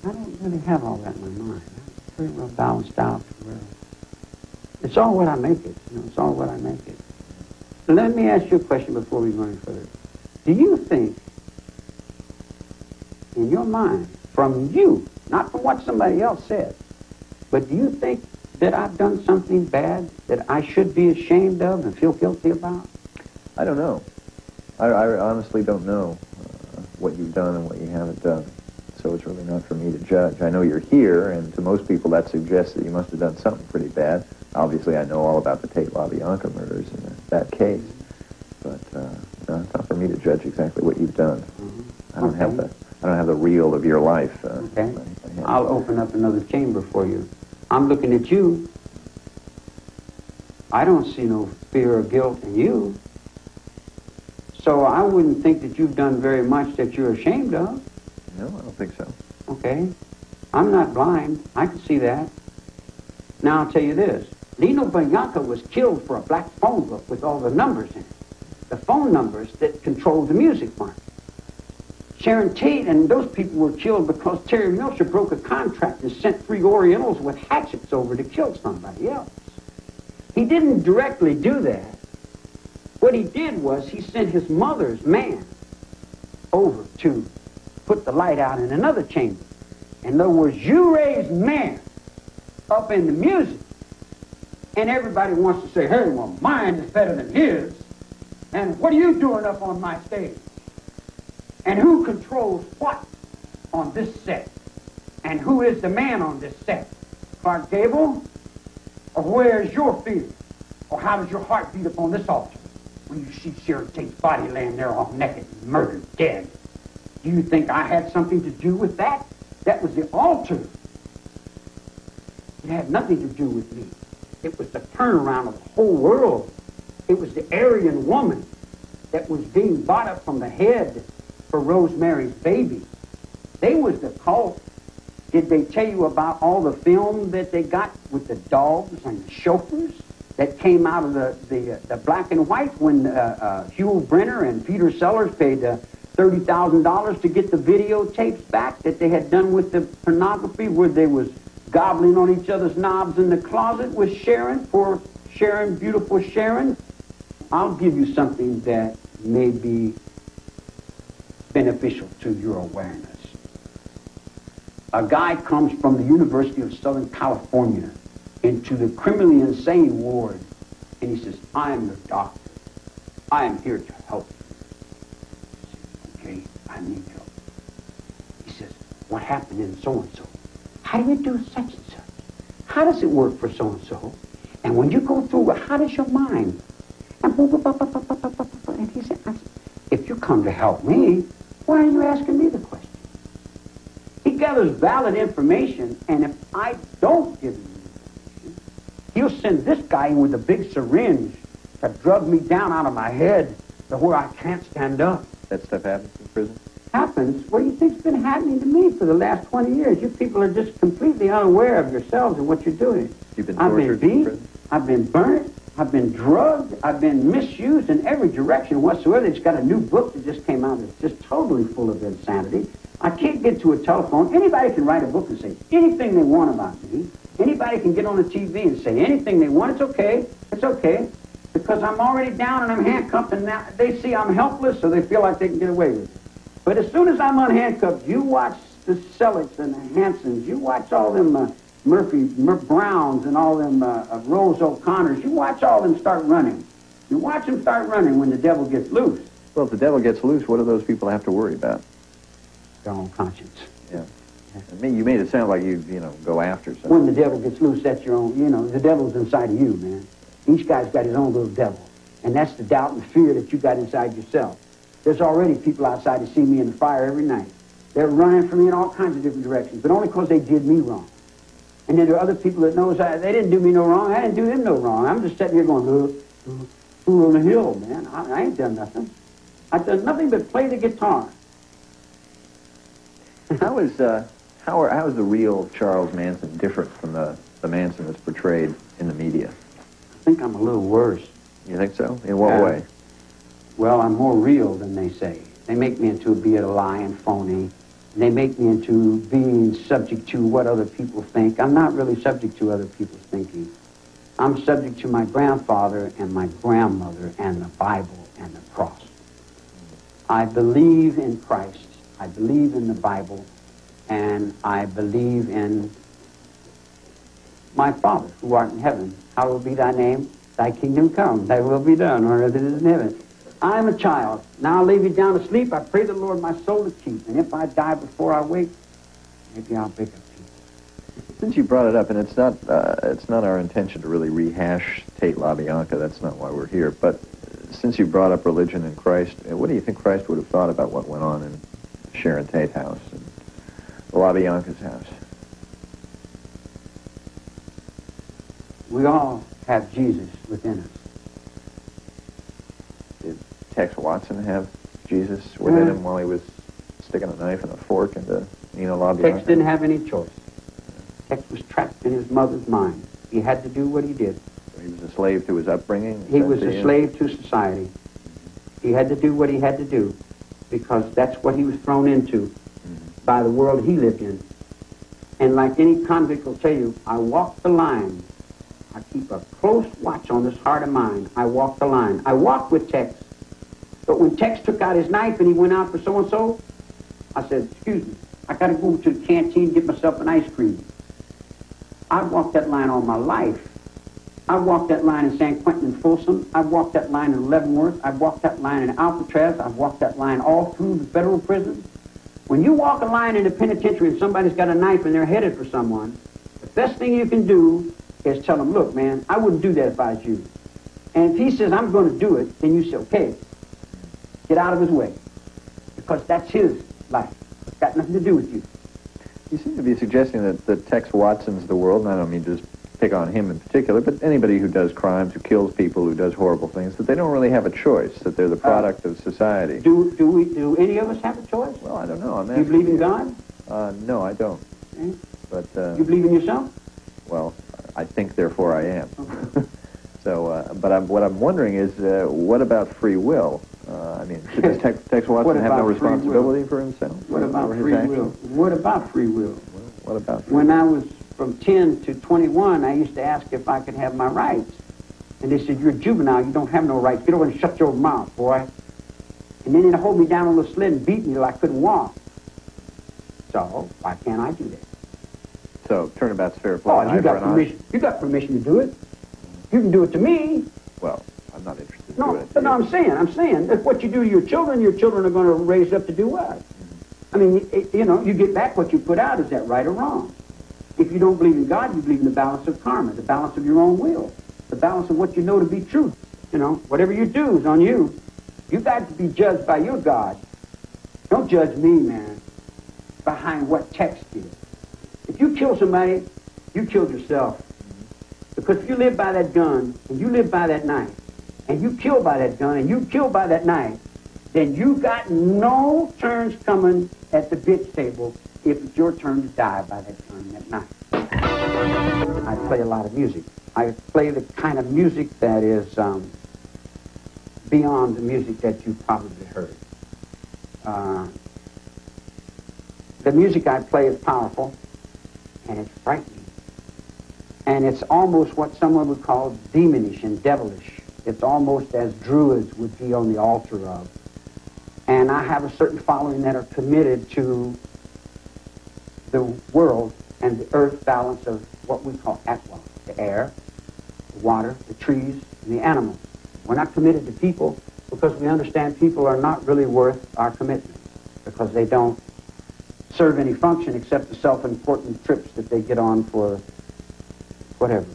I don't really have all that in my mind. I'm pretty well balanced out. It's all what I make it. You know, it's all what I make it. So let me ask you a question before we go any further. Do you think, in your mind, from you, not from what somebody else said, but do you think that I've done something bad that I should be ashamed of and feel guilty about? I don't know. I honestly don't know what you've done and what you haven't done. So it's really not for me to judge. I know you're here, and to most people that suggests that you must have done something pretty bad. Obviously, I know all about the Tate LaBianca murders and that case. But no, it's not for me to judge exactly what you've done. I don't have the reel of your life. Okay. I'll open up another chamber for you. I'm looking at you. I don't see no fear or guilt in you. So I wouldn't think that you've done very much that you're ashamed of. No, I don't think so. Okay. I'm not blind. I can see that. Now I'll tell you this. Lino Bianca was killed for a black phone book with all the numbers in it. The phone numbers that controlled the music market. Sharon Tate and those people were killed because Terry Milcher broke a contract and sent 3 Orientals with hatchets over to kill somebody else. He didn't directly do that. What he did was he sent his mother's man over to put the light out in another chamber. In other words, you raise man up in the music, and everybody wants to say, hey, well, mine is better than his, and what are you doing up on my stage? And who controls what on this set? And who is the man on this set? Clark Gable? Or where's your feeling? Or how does your heart beat upon this altar when you see Sharon Tate's body laying there all naked, murdered, dead? Do you think I had something to do with that? That was the altar. It had nothing to do with me. It was the turnaround of the whole world. It was the Aryan woman that was being bought up from the head for Rosemary's Baby. They was the cult. Did they tell you about all the film that they got with the dogs and the chauffeurs that came out of the black and white when Hugh Brenner and Peter Sellers paid $30,000 to get the videotapes back that they had done with the pornography where they was gobbling on each other's knobs in the closet with Sharon, poor Sharon, beautiful Sharon? I'll give you something that may be beneficial to your awareness. A guy comes from the University of Southern California into the criminally insane ward, and he says, I am your doctor. I am here to help you. Okay, I need help. He says, what happened in so-and-so? How do you do such and such? How does it work for so-and-so? And when you go through, how does your mind? And he said, if you come to help me, why are you asking me the question? He gathers valid information, and if I don't give him information, he'll send this guy in with a big syringe to drug me down out of my head to where I can't stand up. That stuff happens in prison? Happens? What do you think's been happening to me for the last 20 years? You people are just completely unaware of yourselves and what you're doing. You've been tortured. I've been beat, I've been burnt, I've been drugged, I've been misused in every direction whatsoever. It's got a new book that just came out that's just totally full of insanity. I can't get to a telephone. Anybody can write a book and say anything they want about me. Anybody can get on the TV and say anything they want. It's okay. It's okay. Because I'm already down and I'm handcuffed, and now they see I'm helpless, so they feel like they can get away with it. But as soon as I'm unhandcuffed, you watch the Sellecks and the Hansons, you watch all them Murphy Browns and all them Rose O'Connors, you watch all them start running. You watch them start running when the devil gets loose. Well, if the devil gets loose, what do those people have to worry about? Their own conscience. Yeah. I mean, you made it sound like you go after something. When the devil gets loose, that's your own, the devil's inside of you, man. Each guy's got his own little devil. And that's the doubt and fear that you got inside yourself. There's already people outside that see me in the fire every night. They're running from me in all kinds of different directions, but only because they did me wrong. And then there are other people that knows they didn't do me no wrong. I didn't do them no wrong. I'm just sitting here going, fool on the hill, man. I ain't done nothing. I've done nothing but play the guitar. How is the real Charles Manson different from the Manson that's portrayed in the media? I think I'm a little worse. You think so? In what way? Well, I'm more real than they say. They make me into be a lying phony, And they make me into being subject to what other people think. I'm not really subject to other people's thinking. I'm subject to my grandfather and my grandmother and the Bible and the cross. I believe in Christ. I believe in the Bible. And I believe in my Father who art in heaven. Hallowed be thy name. Thy kingdom come. Thy will be done on earth as it is in heaven. I am a child. Now I lay me down to sleep. I pray the Lord my soul to keep. And if I die before I wake, maybe I'll pick up peace. Since you brought it up, and it's not our intention to really rehash Tate LaBianca. That's not why we're here. But since you brought up religion and Christ, what do you think Christ would have thought about what went on in Sharon Tate house and LaBianca's house? We all have Jesus within us. Did Tex Watson have Jesus within him while he was sticking a knife and a fork into Nina LaBianca? Tex didn't have any choice. Tex was trapped in his mother's mind. He had to do what he did. So he was a slave to his upbringing? He was a slave to society. He had to do what he had to do because that's what he was thrown into by the world he lived in. And like any convict will tell you, I walk the line. I keep a close watch on this heart of mine. I walk the line. I walked with Tex. But when Tex took out his knife and he went out for so-and-so, I said, excuse me, I got to go to the canteen and get myself an ice cream. I've walked that line all my life. I've walked that line in San Quentin and Folsom. I've walked that line in Leavenworth. I've walked that line in Alcatraz. I've walked that line all through the federal prisons. When you walk a line in the penitentiary and somebody's got a knife and they're headed for someone, the best thing you can do is tell them, look, man, I wouldn't do that if I was you. And if he says, I'm going to do it, then you say, okay, get out of his way. Because that's his life. It's got nothing to do with you. You seem to be suggesting that Tex Watson's the world, and I don't mean to just pick on him in particular, but anybody who does crimes, who kills people, who does horrible things, that they don't really have a choice, that they're the product of society. Do any of us have a choice? Well, I don't know. Do you believe in God? No, I don't. Okay. But you believe in yourself? Well, I think, therefore I am. Okay. So, but what I'm wondering is, what about free will? I mean, does Tex Watson have no responsibility for himself? What about free will? What about free will? What about free will? When I was from 10 to 21, I used to ask if I could have my rights. And they said, you're a juvenile, you don't have no rights. Get over and shut your mouth, boy. And then they'd hold me down on the sled and beat me till I couldn't walk. So, why can't I do that? So, turnabout's fair play. Oh, you got permission. You got permission to do it. You can do it to me. Well, I'm not interested in doing it. But no, I'm saying, that's what you do to your children are going to raise up to do what? I mean, you get back what you put out. Is that right or wrong? If you don't believe in God, you believe in the balance of karma, the balance of your own will, the balance of what you know to be true. Whatever you do is on you. You got to be judged by your God. Don't judge me, man, behind what Tex did. If you kill somebody, you killed yourself. Because if you live by that gun, and you live by that knife, and you kill by that gun, and you kill by that knife, then you got no turns coming at the bitch table if it's your turn to die by that gun and that knife. I play a lot of music. I play the kind of music that is beyond the music that you've probably heard. The music I play is powerful, and it's frightening. And it's almost what someone would call demonish and devilish. It's almost as druids would be on the altar of. And I have a certain following that are committed to the world and the earth balance of what we call aqua, the air, the water, the trees, and the animals. We're not committed to people because we understand people are not really worth our commitment because they don't serve any function except the self-important trips that they get on for whatever.